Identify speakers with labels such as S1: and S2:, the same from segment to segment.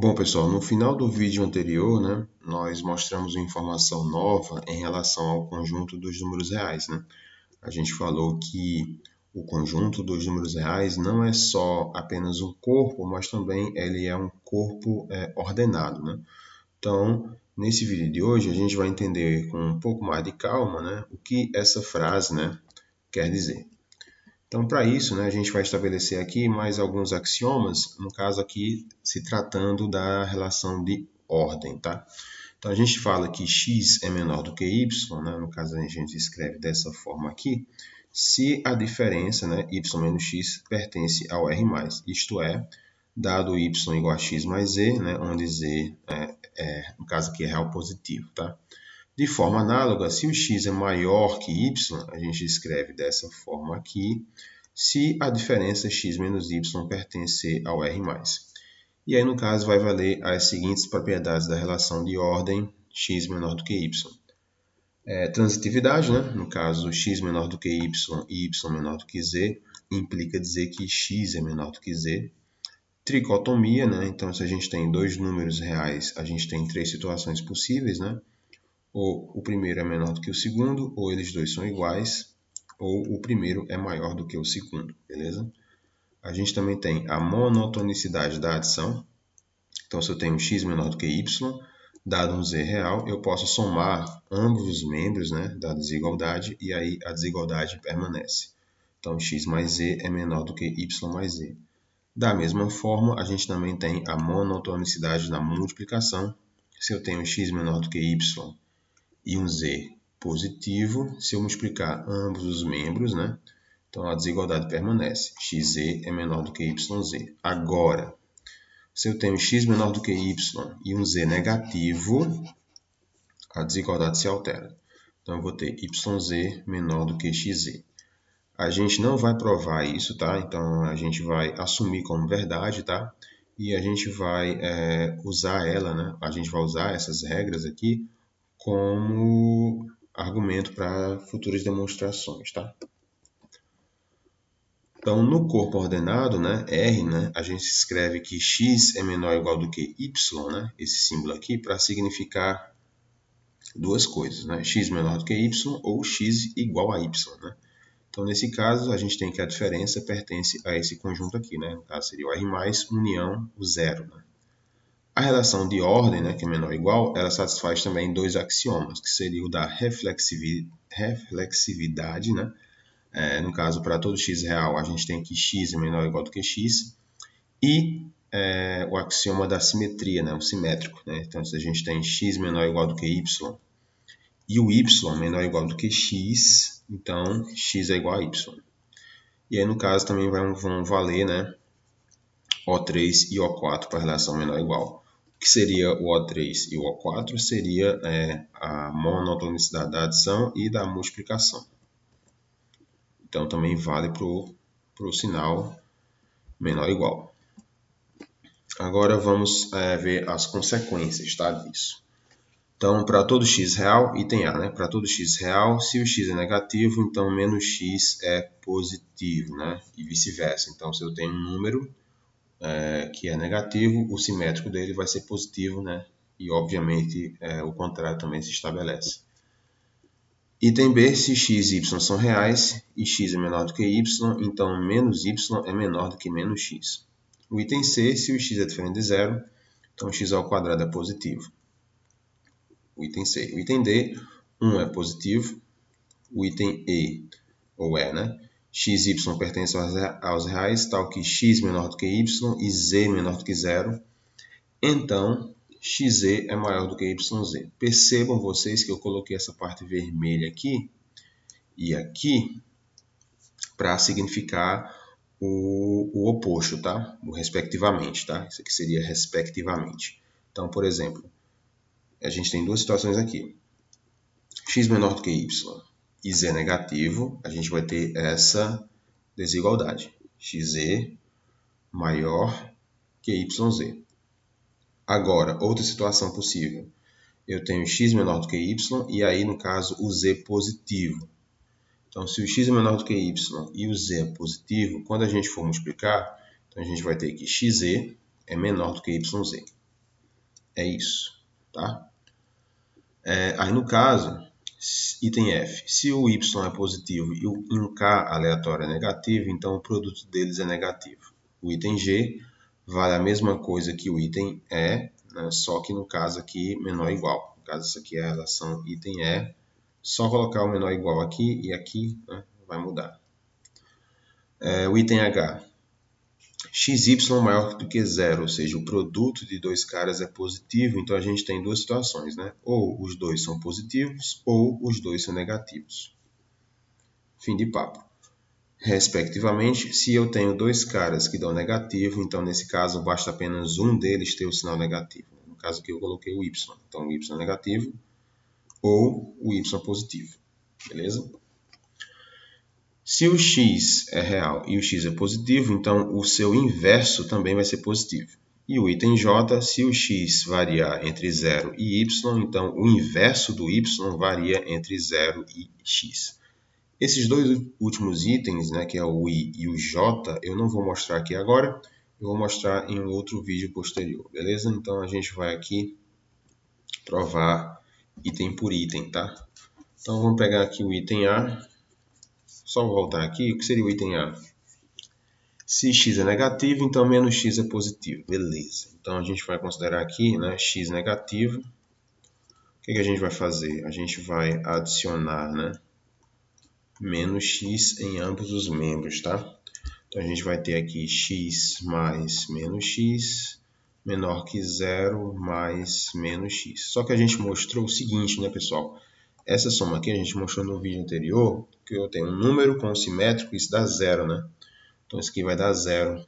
S1: Bom, pessoal, no final do vídeo anterior, né, nós mostramos uma informação nova em relação ao conjunto dos números reais, né? A gente falou que o conjunto dos números reais não é só apenas um corpo, mas também ele é um corpo ordenado, né? Então, nesse vídeo de hoje, a gente vai entender com um pouco mais de calma, né, o que essa frase, né, quer dizer. Então, para isso, né, a gente vai estabelecer aqui mais alguns axiomas, no caso aqui, se tratando da relação de ordem, tá? Então, a gente fala que x é menor do que y, né? No caso, a gente escreve dessa forma aqui, se a diferença, né, y menos x, pertence ao R+, isto é, dado y igual a x mais z, né, onde z, no caso aqui, é real positivo, tá? De forma análoga, se o x é maior que y, a gente escreve dessa forma aqui, se a diferença x menos y pertencer ao R+. E aí, no caso, vai valer as seguintes propriedades da relação de ordem x menor do que y. Transitividade, né? No caso, x menor do que y e y menor do que z, implica dizer que x é menor do que z. Tricotomia, né? Então, se a gente tem dois números reais, a gente tem três situações possíveis, né? Ou o primeiro é menor do que o segundo, ou eles dois são iguais, ou o primeiro é maior do que o segundo, beleza? A gente também tem a monotonicidade da adição. Então, se eu tenho x menor do que y, dado um z real, eu posso somar ambos os membros, né, da desigualdade, e aí a desigualdade permanece. Então, x mais z é menor do que y mais z. Da mesma forma, a gente também tem a monotonicidade na multiplicação. Se eu tenho x menor do que y e um z positivo, se eu multiplicar ambos os membros, né? Então a desigualdade permanece. Xz é menor do que YZ. Agora, se eu tenho x menor do que y e um z negativo, a desigualdade se altera. Então eu vou ter YZ menor do que XZ. A gente não vai provar isso, tá? Então a gente vai assumir como verdade, tá? E a gente vai usar ela, né? A gente vai usar essas regras aqui como argumento para futuras demonstrações, tá? Então, no corpo ordenado, né, R, né, a gente escreve que x é menor ou igual do que y, né, esse símbolo aqui, para significar duas coisas, né, x menor do que y ou x igual a y, né. Então, nesse caso, a gente tem que a diferença pertence a esse conjunto aqui, né, no caso seria o R+, união o zero, né. A relação de ordem, né, que é menor ou igual, ela satisfaz também dois axiomas, que seria o da reflexividade, né? No caso, para todo x real, a gente tem que x é menor ou igual do que x, e o axioma da simetria, né, o simétrico. Né? Então, se a gente tem x menor ou igual do que y, e o y menor ou igual do que x, então x é igual a y. E aí, no caso, também vão valer, né, O3 e O4 para a relação menor ou igual. O que seria o O3 e o O4 seria a monotonicidade da adição e da multiplicação. Então, também vale para o sinal menor ou igual. Agora vamos ver as consequências, tá, disso. Então, para todo x real, item A, né? Para todo x real, se o x é negativo, então menos x é positivo, né? E vice-versa. Então, se eu tenho um número que é negativo, o simétrico dele vai ser positivo, né? E, obviamente, o contrário também se estabelece. Item B, se x e y são reais e x é menor do que y, então menos y é menor do que menos x. O item C, se o x é diferente de zero, então x ao quadrado é positivo. O item C. O item D, 1 é positivo. O item E, ou E, né? X e y pertencem aos reais, tal que x menor do que y e z menor do que zero. Então, xz é maior do que yz. Percebam vocês que eu coloquei essa parte vermelha aqui e aqui para significar o oposto, tá? O respectivamente, tá? Isso aqui seria respectivamente. Então, por exemplo, a gente tem duas situações aqui. X menor do que y e z negativo, a gente vai ter essa desigualdade. Xz maior que yz. Agora, outra situação possível. Eu tenho x menor do que y e aí, no caso, o z positivo. Então, se o x é menor do que y e o z é positivo, quando a gente for multiplicar, então a gente vai ter que xz é menor do que yz. é isso, tá? Aí no caso, item F, se o y é positivo e o em K aleatório é negativo, então o produto deles é negativo. O item G vale a mesma coisa que o item E, né? Só que no caso aqui menor ou igual. No caso, isso aqui é a relação item E, só colocar o menor ou igual aqui e aqui, né? Vai mudar. O item H, xy maior do que zero, ou seja, o produto de dois caras é positivo, então a gente tem duas situações, né? Ou os dois são positivos, ou os dois são negativos. Fim de papo. Respectivamente, se eu tenho dois caras que dão negativo, então nesse caso basta apenas um deles ter o sinal negativo. No caso aqui eu coloquei o y, então o y é negativo ou o y é positivo, beleza? Se o x é real e o x é positivo, então o seu inverso também vai ser positivo. E o item J, se o x variar entre 0 e y, então o inverso do y varia entre 0 e x. Esses dois últimos itens, né, que é o I e o J, eu não vou mostrar aqui agora, eu vou mostrar em um outro vídeo posterior, beleza? Então a gente vai aqui provar item por item, tá? Então vamos pegar aqui o item A. Só voltar aqui, o que seria o item A? Se x é negativo, então menos x é positivo. Beleza. Então a gente vai considerar aqui, né, x negativo. O que a gente vai fazer? A gente vai adicionar, né, menos x em ambos os membros, tá? Então a gente vai ter aqui x mais menos x menor que zero mais menos x. Só que a gente mostrou o seguinte, né, pessoal? Essa soma aqui a gente mostrou no vídeo anterior, que eu tenho um número com simétrico, isso dá zero, né? Então isso aqui vai dar zero.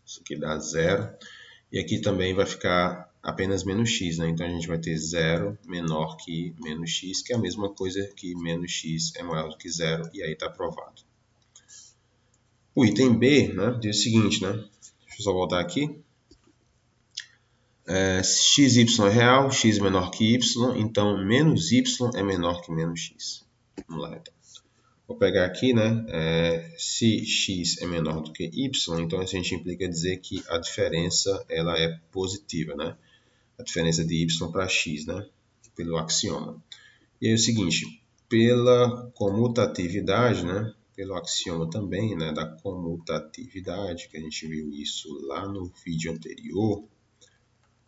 S1: Isso aqui dá zero. E aqui também vai ficar apenas menos x, né? Então a gente vai ter zero menor que menos x, que é a mesma coisa que menos x é maior do que zero, e aí está aprovado. O item B, né, diz o seguinte, né? Deixa eu só voltar aqui. Xy é real, x é menor que y, então menos y é menor que menos x. Vamos lá, então. Vou pegar aqui, né? Se x é menor do que y, então a gente implica dizer que a diferença ela é positiva, né? A diferença de y para x, né? Pelo axioma. E aí é o seguinte, pela comutatividade, né? Pelo axioma também, né? Da comutatividade, que a gente viu isso lá no vídeo anterior,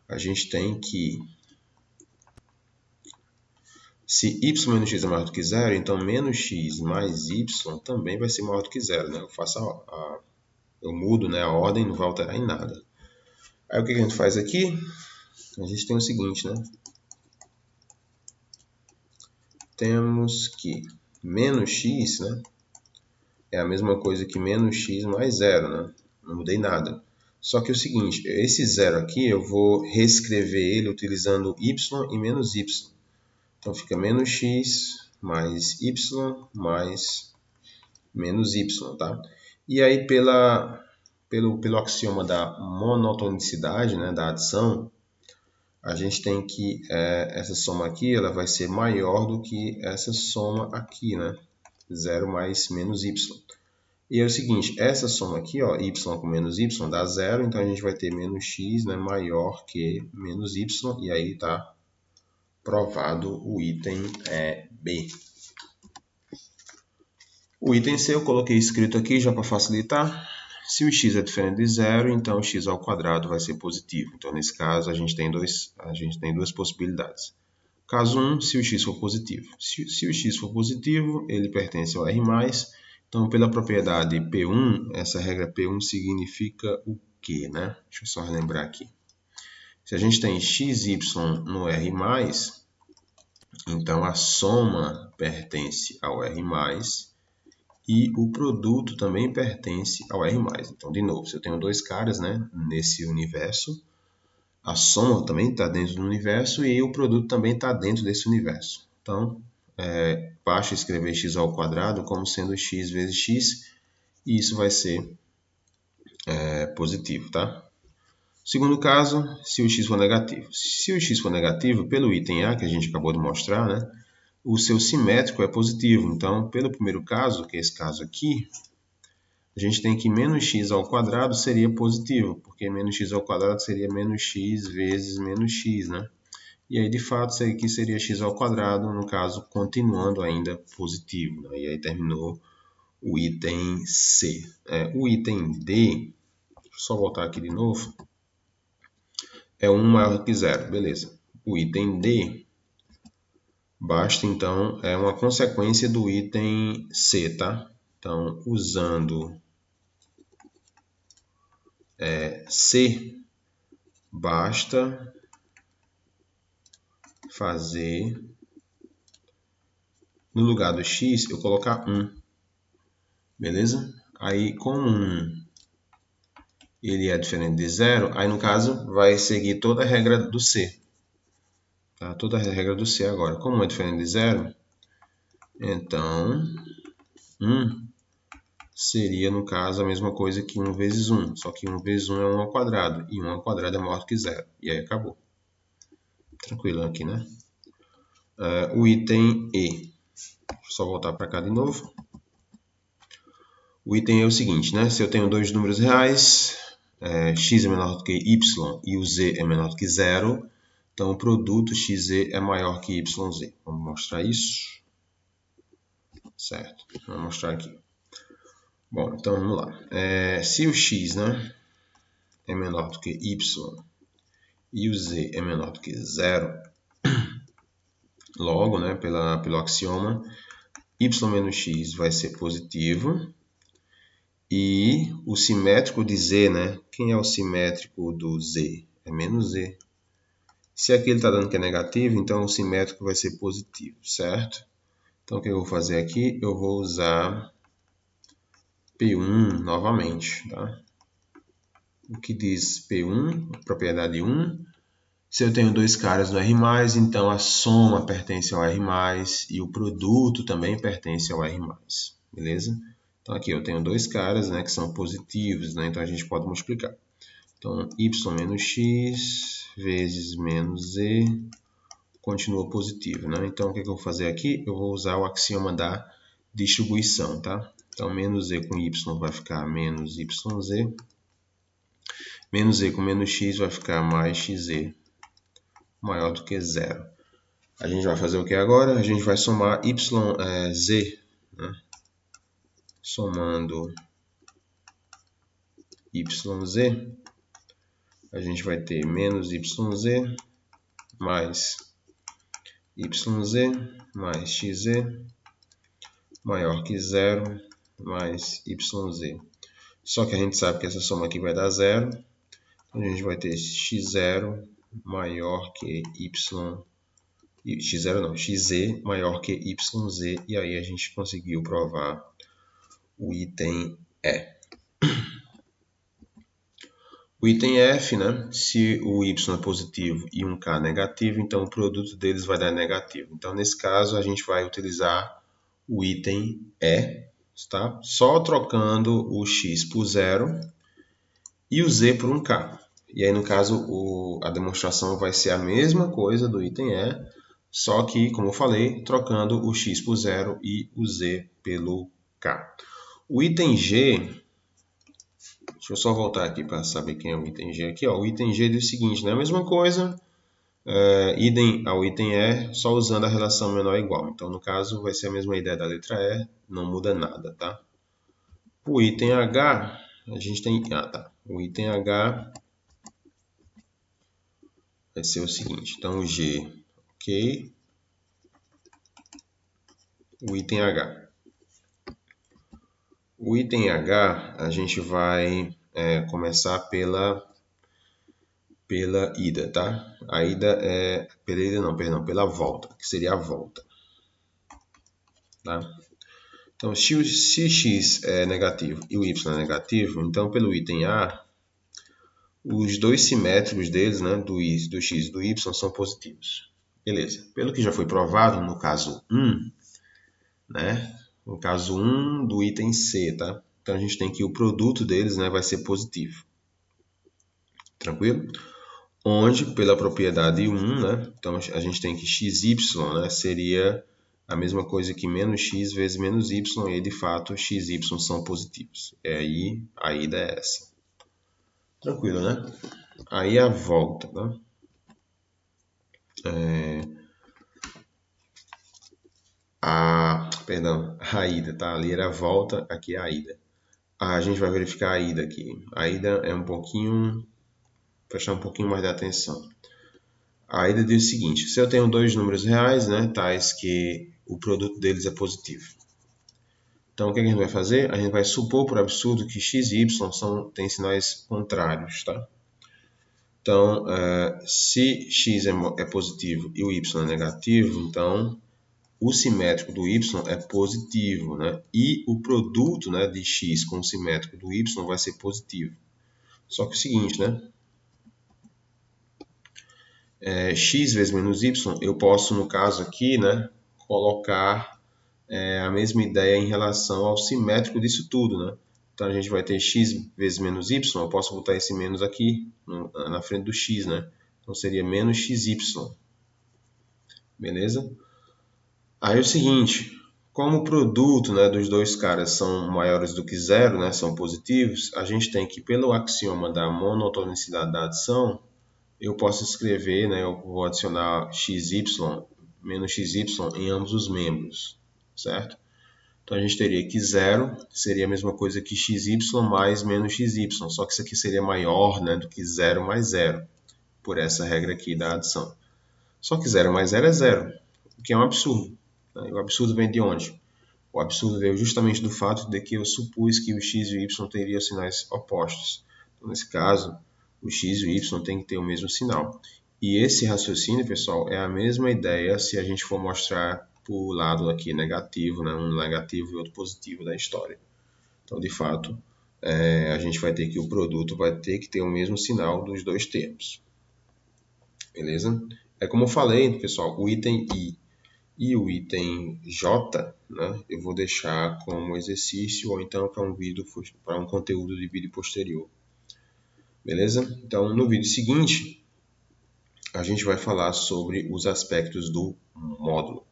S1: a gente tem que se y menos x é maior do que zero, então menos x mais y também vai ser maior do que zero, né? Eu mudo, né, a ordem, não vai alterar em nada. Aí o que a gente faz aqui? A gente tem o seguinte, né? Temos que menos x, né, é a mesma coisa que menos x mais zero, né? Não mudei nada. Só que é o seguinte, esse zero aqui eu vou reescrever ele utilizando y e menos y. Então fica menos x mais y mais menos y, tá? E aí pelo axioma da monotonicidade, né, da adição, a gente tem que essa soma aqui ela vai ser maior do que essa soma aqui, né? 0 mais menos y. E é o seguinte, essa soma aqui, ó, y com menos y dá 0, então a gente vai ter menos x, né, maior que menos y, e aí está provado o item B. O item C eu coloquei escrito aqui já para facilitar. Se o x é diferente de zero, então o x ao quadrado vai ser positivo. Então nesse caso a gente tem duas possibilidades. Caso 1, se o x for positivo. Se o x for positivo, ele pertence ao R+. Então pela propriedade P1, essa regra P1 significa o quê, né? Deixa eu só relembrar aqui. Se a gente tem xy no R+, então a soma pertence ao R+, e o produto também pertence ao R+. Então, de novo, se eu tenho dois caras, né, nesse universo, a soma também está dentro do universo e o produto também está dentro desse universo. Então, basta escrever x ao quadrado como sendo x vezes x, e isso vai ser positivo, tá? Segundo caso, se o x for negativo. Se o x for negativo, pelo item A, que a gente acabou de mostrar, né, o seu simétrico é positivo. Então, pelo primeiro caso, que é esse caso aqui, a gente tem que menos x ao quadrado seria positivo, porque menos x ao quadrado seria menos x vezes menos x, né? E aí, de fato, isso aqui seria x ao quadrado, no caso, continuando ainda positivo, né? E aí terminou o item C. O item D, só voltar aqui de novo, é 1 maior que 0, beleza. O item D, basta então, é uma consequência do item C, tá? Então, usando C, basta fazer, no lugar do x, eu colocar 1, beleza? Aí, como 1 ele é diferente de 0, aí no caso vai seguir toda a regra do C. Tá? Toda a regra do C agora. Como 1 é diferente de 0, então 1 seria, no caso, a mesma coisa que 1 vezes 1. Só que 1 vezes 1 é 1 ao quadrado. E 1 ao quadrado é maior que 0. E aí acabou. Tranquilo aqui, né? O item E. Deixa eu só voltar para cá de novo. O item é o seguinte, né? Se eu tenho dois números reais, x é menor do que y e o z é menor do que 0, então o produto xz é maior que yz. Vamos mostrar isso? Certo. Vamos mostrar aqui. Bom, então vamos lá. Se o x, né, é menor do que y e o z é menor do que 0, logo, né, pelo axioma, y menos x vai ser positivo. E o simétrico de z, né? Quem é o simétrico do z? É menos z. Se aqui ele está dando que é negativo, então o simétrico vai ser positivo, certo? Então o que eu vou fazer aqui? Eu vou usar P1 novamente, tá? O que diz P1? Propriedade 1. Se eu tenho dois caras no R+, então a soma pertence ao R+, e o produto também pertence ao R+, beleza? Então aqui eu tenho dois caras, né, que são positivos, né, então a gente pode multiplicar. Então y menos x vezes menos z continua positivo, né? Então o que eu vou fazer aqui? Eu vou usar o axioma da distribuição, tá? Então menos z com y vai ficar menos yz, menos z com menos x vai ficar mais xz maior do que 0. A gente vai fazer o que agora? A gente vai somar z, né? Somando yz, a gente vai ter menos yz mais yz mais xz maior que 0 mais yz. Só que a gente sabe que essa soma aqui vai dar 0. Então a gente vai ter x0 maior que xz maior que yz, e aí a gente conseguiu provar o item E. O item F, né? Se o y é positivo e um k negativo, então o produto deles vai dar negativo. Então, nesse caso, a gente vai utilizar o item E, tá? Só trocando o x por 0 e o z por um k. E aí, no caso, a demonstração vai ser a mesma coisa do item E, só que, como eu falei, trocando o x por 0 e o z pelo k. O item G, deixa eu só voltar aqui para saber quem é o item G aqui. Ó. O item G diz o seguinte, né? A mesma coisa, idem ao item E, só usando a relação menor ou igual. Então, no caso, vai ser a mesma ideia da letra E, não muda nada, tá? O item H, a gente tem... O item H vai ser o seguinte. Então, o G, ok. O item H. O item H, a gente vai começar pela ida, tá? A ida é... Pela ida não, perdão, pela volta, que seria a volta. Tá? Então, se x é negativo e o y é negativo, então pelo item A, os dois simétricos deles, né, do x e do y, são positivos. Beleza. Pelo que já foi provado no caso 1, né? No caso 1 do item C, tá? Então a gente tem que o produto deles, né, vai ser positivo. Tranquilo? Onde, pela propriedade 1, né, então a gente tem que xy, né, seria a mesma coisa que menos x vezes menos y, e de fato x e y são positivos. E aí a ida é essa. Tranquilo, né? Aí a volta, né? A ida, tá? Ali era a volta, aqui é a ida. A gente vai verificar a ida aqui. A ida é um pouquinho... prestar um pouquinho mais de atenção. A ida diz o seguinte: se eu tenho dois números reais, né, tais que o produto deles é positivo. Então, o que a gente vai fazer? A gente vai supor, por absurdo, que x e y têm sinais contrários, tá? Então, se x é positivo e o y é negativo, então o simétrico do y é positivo, né? E o produto, né, de x com o simétrico do y vai ser positivo. Só que é o seguinte, né? X vezes menos y, eu posso, no caso aqui, né, colocar a mesma ideia em relação ao simétrico disso tudo, né? Então a gente vai ter x vezes menos y, eu posso botar esse menos aqui na frente do x, né? Então seria menos xy, beleza? Aí é o seguinte, como o produto, né, dos dois caras são maiores do que zero, né, são positivos, a gente tem que, pelo axioma da monotonicidade da adição, eu posso escrever, né, eu vou adicionar xy menos xy em ambos os membros, certo? Então a gente teria que zero seria a mesma coisa que xy mais menos xy, só que isso aqui seria maior, né, do que zero mais zero, por essa regra aqui da adição. Só que zero mais zero é zero, o que é um absurdo. Né? E o absurdo vem de onde? O absurdo veio justamente do fato de que eu supus que o x e o y teriam sinais opostos. Então, nesse caso, o x e o y têm que ter o mesmo sinal. E esse raciocínio, pessoal, é a mesma ideia se a gente for mostrar para o lado aqui negativo, né? Um negativo e outro positivo da história. Então, de fato, a gente vai ter que o produto vai ter que ter o mesmo sinal dos dois termos. Beleza? É como eu falei, pessoal, o item I e o item J, né, eu vou deixar como exercício ou então para um conteúdo de vídeo posterior. Beleza? Então, no vídeo seguinte, a gente vai falar sobre os aspectos do módulo.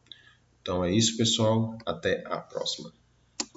S1: Então é isso, pessoal. Até a próxima.